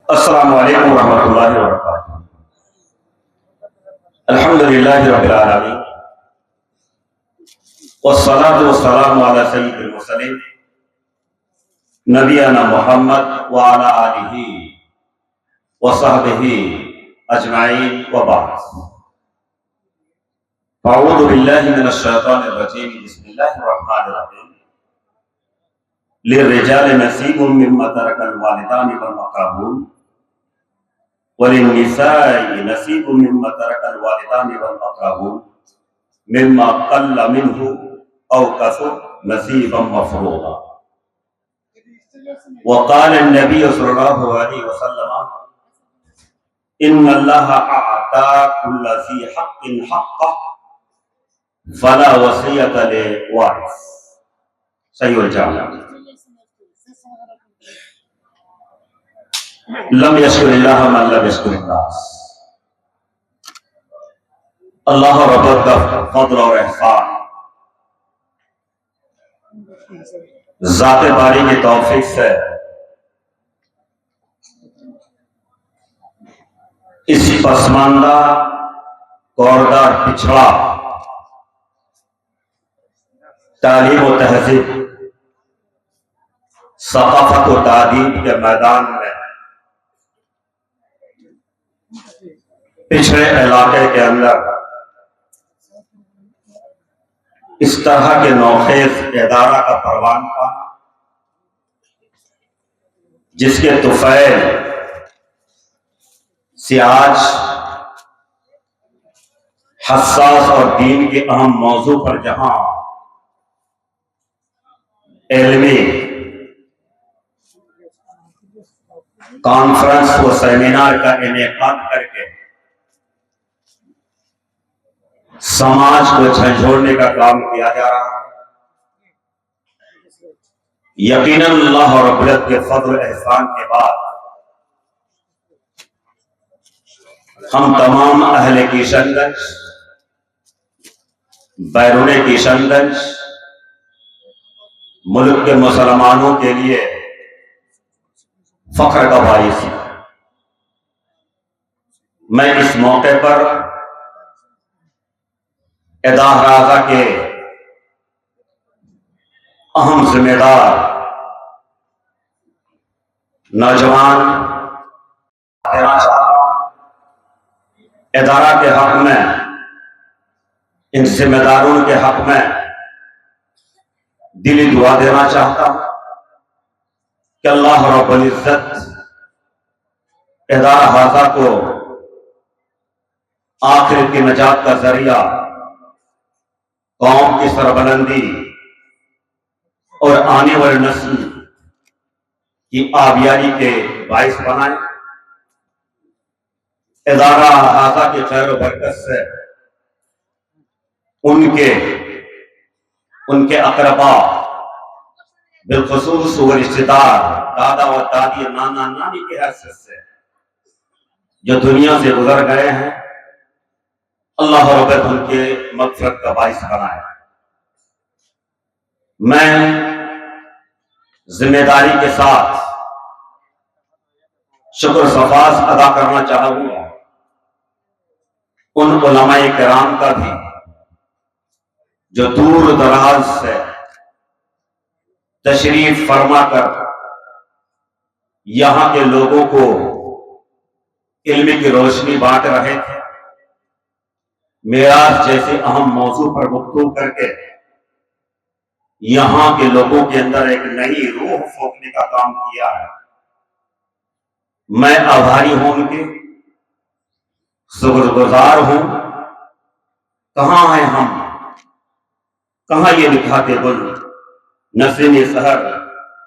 السلام علیکم ورحمۃ اللہ وبرکاتہ۔ الحمد للہ رب العالمین والصلاة والسلام علی سید المرسلین نبینا محمد وعلی آلہ وصحبہ اجمعین وبعد۔ اعوذ باللہ من الشیطان الرجیم، بسم اللہ الرحمن الرحیم۔ للرجال نصیب مما ترک الوالدان والأقربون وللنساء نصیب مما ترک الوالدان والأقربون مما قل منه او کثر نصیبا مفروضا۔ وقال النبی صلی اللہ علیہ وسلم ان اللہ اعطى كل ذی حق حقه فلا وصیۃ لوارث۔ صحیح الجامع۔ لم یشکر اللہ من لم یشکر الناس۔ اللہ رب کا فضل اور احسان، ذات باری کی توفیق سے اس پسماندہ کوردار پچھڑا تعلیم و تہذیب ثقافت و تعلیم کے میدان میں پچھڑے علاقے کے اندر اس طرح کے نوخیز ادارہ کا پروان پانا، جس کے طفیل سے آج حساس اور دین کے اہم موضوع پر جہاں علمی کانفرنس و سیمینار کا انعقاد کر کے سماج کو جھنجھوڑنے کا کام کیا جا رہا ہے، یقیناً اللہ رب العزت کے فضل و احسان کے بعد ہم تمام اہل کشن گنج، بیرون کشن گنج، ملک کے مسلمانوں کے لیے فخر کا باعث ہے۔ میں اس موقع پر ادارہ کے اہم ذمہ دار نوجوان ادارہ کے حق میں، ان ذمہ داروں کے حق میں دلی دعا دینا چاہتا ہوں کہ اللہ رب العزت ادارہ حاضہ کو آخرت کی نجات کا ذریعہ، قوم کی سربلندی اور آنے والی نسل کی آبیاری کے باعث بنائے۔ ادارہ حاضہ کی خیر و برکت سے ان کے اقربا، بالخصوص وہ رشتہ دار، دادا و دادی، نانا نانی کی حیثیت سے جو دنیا سے گزر گئے ہیں، اللہ رب ان کے مغفرت کا باعث بنائے۔ میں ذمہ داری کے ساتھ شکر صفاز ادا کرنا چاہوں گا ان علماء کرام کا بھی جو دور دراز سے تشریف فرما کر یہاں کے لوگوں کو علم کی روشنی بانٹ رہے تھے، میراث جیسے اہم موضوع پر گفتگو کر کے یہاں کے لوگوں کے اندر ایک نئی روح پھونکنے کا کام کیا ہے۔ میں آبھاری ہوں، ان کے شکر گزار ہوں۔ کہاں ہیں ہم، کہاں یہ دکھاتے گل، نسیم سحر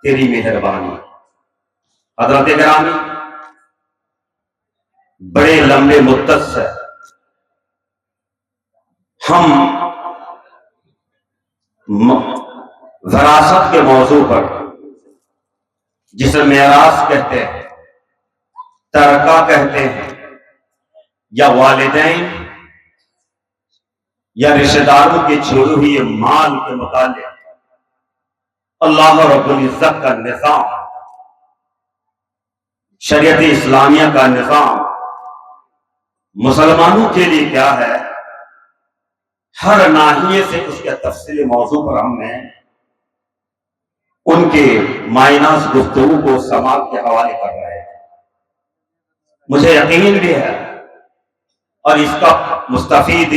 تیری مہربانی۔ حضرت گرامی، بڑے لمبے مدت سے ہم وراثت کے موضوع پر، جسے میراث کہتے ہیں، ترکہ کہتے ہیں، یا والدین یا رشتہ داروں کے چھوڑے ہوئے مال کے متعلق اللہ رب العزت کا نظام شریعت اسلامیہ کا نظام مسلمانوں کے لیے کیا ہے، ہر ناحیے سے اس کے تفصیلی موضوع پر ہم نے ان کے مائناس گفتگو کو سماعت کے حوالے کر رہے ہیں۔ مجھے یقین بھی ہے اور اس کا مستفید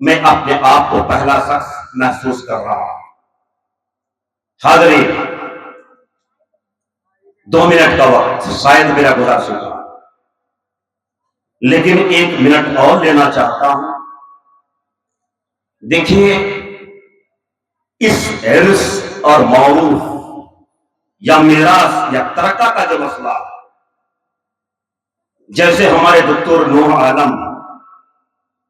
میں اپنے آپ کو پہلا شخص محسوس کر رہا ہوں۔ حاضرین، 2 منٹ کا وقت شاید میرا گزر چکا، لیکن 1 منٹ اور لینا چاہتا ہوں۔ دیکھیے، اس عرص اور موروث یا میراث یا ترکہ کا جو مسئلہ، جیسے ہمارے دکتور نور عالم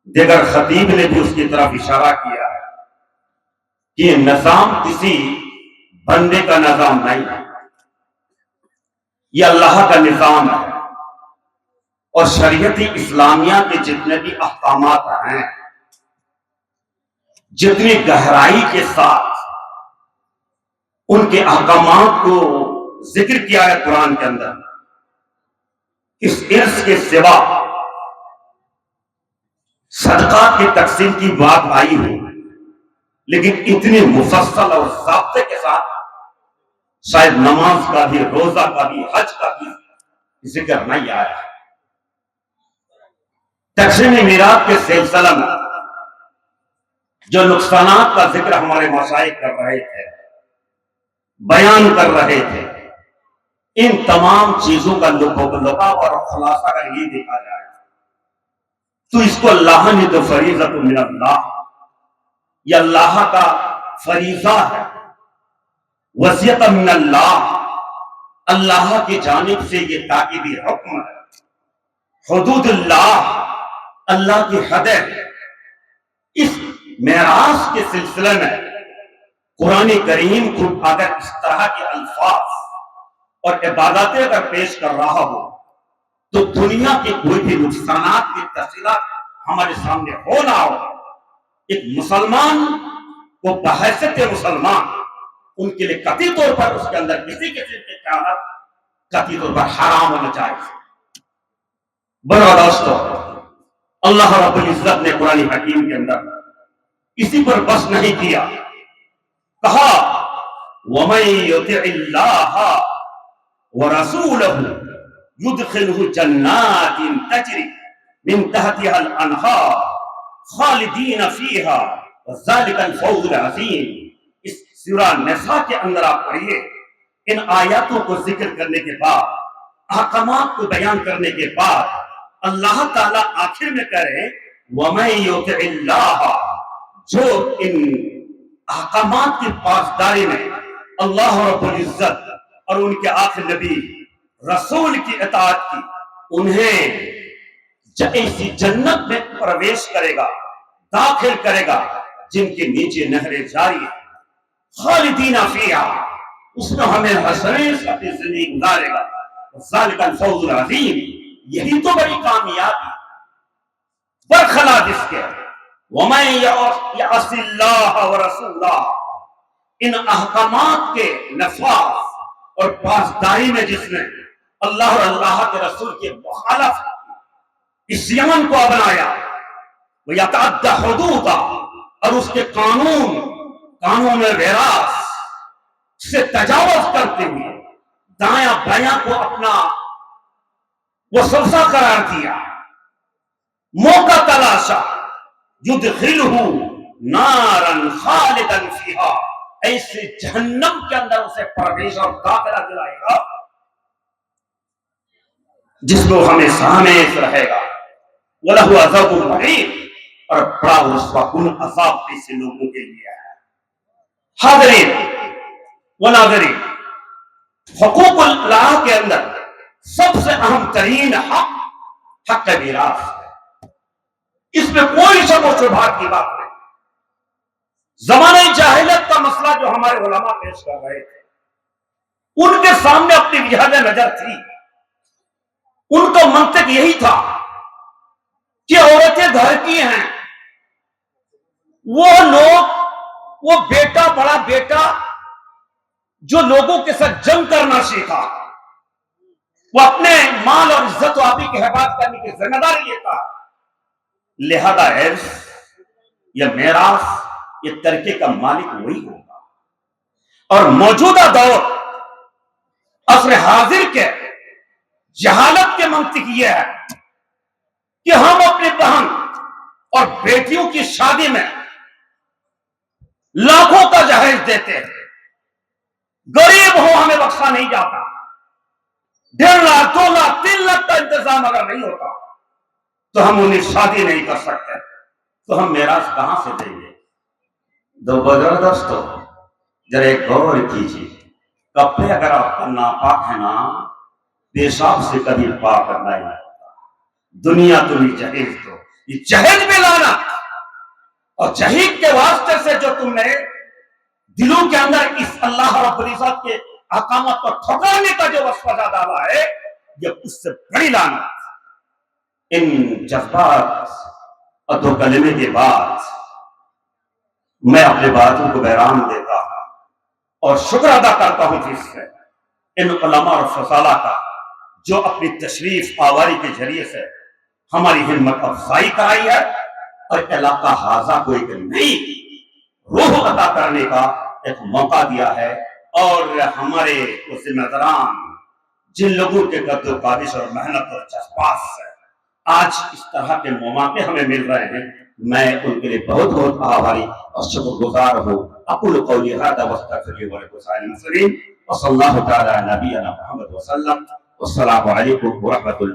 دیگر خطیب نے بھی اس کی طرف اشارہ کیا ہے کہ یہ نظام کسی بندے کا نظام نہیں ہے، یہ اللہ کا نظام ہے، اور شریعت اسلامیہ کے جتنے بھی احکامات ہیں، جتنی گہرائی کے ساتھ ان کے احکامات کو ذکر کیا ہے قرآن کے اندر، اس عرص کے سوا صدقات کی تقسیم کی بات آئی ہو، لیکن اتنی مفصل اور ضابطے کے ساتھ شاید نماز کا بھی، روزہ کا بھی، حج کا بھی ذکر نہیں آیا۔ تقسیم میراث کے سلسلہ میں جو نقصانات کا ذکر ہمارے مشائخ کر رہے تھے، بیان کر رہے تھے، ان تمام چیزوں کا لباب اور خلاصہ اگر یہ دیکھا جائے تو اس کو اللہ نے تو فریضۃ من اللہ، یہ اللہ کا فریضہ ہے، وصیت من اللہ، اللہ کی جانب سے یہ تاکیدی حکم ہے، حدود اللہ، اللہ کی حد ہے۔ اس میراث کے سلسلے میں قرآن کریم کو اگر اس طرح کے الفاظ اور عبادتیں اگر پیش کر رہا ہو تو دنیا کے کوئی بھی نقصانات کی تفصیلات ہمارے سامنے ہو نہ ہو، ایک مسلمان کو بحیثیت مسلمان ان کے لیے قطعی طور پر اس کے اندر کسی قسم کی خیانت قطعی طور پر حرام ہونا چاہیے۔ برا دوستو، اللہ رب العزت نے قرآن حکیم کے اندر اسی پر بس نہیں کیا، کہا وَمَن يُطِعِ اللَّهَ وَرَسُولَهُ يُدْخِلْهُ جَنَّاتٍ تَجْرِي مِن تَحْتِهَا الْأَنْهَارُ خَالِدِينَ فِيهَا وَذَلِكَ الْفَوْزُ الْعَظِيمُ۔ اس سورہ نساء کے اندر آپ پڑھیے، ان آیاتوں کو ذکر کرنے کے بعد، احکامات کو بیان کرنے کے بعد، اللہ تعالیٰ آخر میں کہہ رہے وَمَن يُطِعِ اللَّهَ، جو ان احکامات کی پاسداری میں اللہ رب العزت اور ان کے آخر نبی رسول کی اطاعت کی، انہیں ایسی جنت میں پرویش کرے گا، داخل کرے گا جن کے نیچے نہریں جاری ہیں، خالدین فیہا، اس میں ہمیں ہمیشہ اپنی زندگی گزارے گا، ذالک الفوز العظیم، یہی تو بڑی کامیابی برخلاف اس کے وَمَن يَعْصِ اللَّهَ وَرَسُولَهُ، ان احکامات کے نفاذ اور پاسداری میں جس نے اللہ اور اللہ کے رسول کے مخالف عصیان کو اپنایا، وَيَتَعَدَّ حُدُودَهُ، اور اس کے قانون وراث سے تجاوز کرتے ہوئے دایاں بایاں کو اپنا وسوسہ قرار دیا، موقع تلاشا، یدخلہ نارا خالدا فیہا، ایسے جہنم کے اندر اسے پرویش اور داخلہ دلائے گا جس میں ہمیشہ ہمیشہ رہے گا، وَلَهُ عَذَابٌ مُّهِینٌ، اور بڑا رسوا کن عذاب ایسے لوگوں کے لیے ہے۔ حاضرین و ناظرین، حقوق اللہ کے اندر سب سے اہم ترین حق میراث ہے، اس میں کوئی شک و شبہہ کی بات نہیں۔ زمانہ جاہلیت کا مسئلہ جو ہمارے علماء پیش کر رہے تھے، ان کے سامنے اپنی وجہت نظر تھی، ان کا منطق یہی تھا کہ عورتیں گھر کی ہیں، وہ لوگ، وہ بیٹا، بڑا بیٹا جو لوگوں کے ساتھ جنگ کرنا سیکھا، وہ اپنے مال اور عزت و آبی کی حفاظت کرنے کی ذمہ داری لیتا ہے، لہذا ارث یا میراث یہ ترکے کا مالک وہی ہوگا۔ اور موجودہ دور عصر حاضر کے جہالت کے منطق یہ ہے کہ ہم اپنی بہن اور بیٹیوں کی شادی میں لاکھوں کا جہیز دیتے ہیں، غریب ہو ہمیں بخشا نہیں جاتا، 1.5 لاکھ 2 لاکھ 3 لاکھ کا انتظام اگر نہیں ہوتا تو ہم انہیں شادی نہیں کر سکتے، تو ہم میراث کہاں سے دیں گے؟ دو دوستو ذرا ایک غور کیجیے، کپڑے اگر آپ کا ناپاک ہے نا، پیشاب سے کبھی پاک کرنا ہی ہوتا، دنیا تمہیں جہیز دو، یہ جہیز بھی لانا، اور جہیز کے واسطے سے جو تم نے دلوں کے اندر اس اللہ رب العزت کے احکامات کو ٹھکرانے کا جو وسوسہ ڈالا ہے، یہ اس سے بڑی لعنت۔ ان جذبات اور دو کلمے کے بعد میں اپنے باتوں کو بیران دیتا ہوں اور شکر ادا کرتا ہوں جس سے ان علماء اور فضلاء کا جو اپنی تشریف آوری کے ذریعے سے ہماری ہمت افزائی کرائی ہے، اور علاقہ حاضہ کو ایک نئی روح عطا کرنے کا ایک موقع دیا ہے، اور ہمارے ذمہ داران جن لوگوں کے قد و کاوش اور محنت اور جذبات سے آج اس طرح کے مواقع ہمیں مل رہے ہیں، میں ان کے لیے بہت بہت آبھاری اور شکر گزار ہوں۔ اقول قولی ھذا واستغفر لي ولكم سائر المسلمين وصلى الله تعالى على نبينا محمد وسلم۔ والسلام علیکم ورحمۃ اللہ۔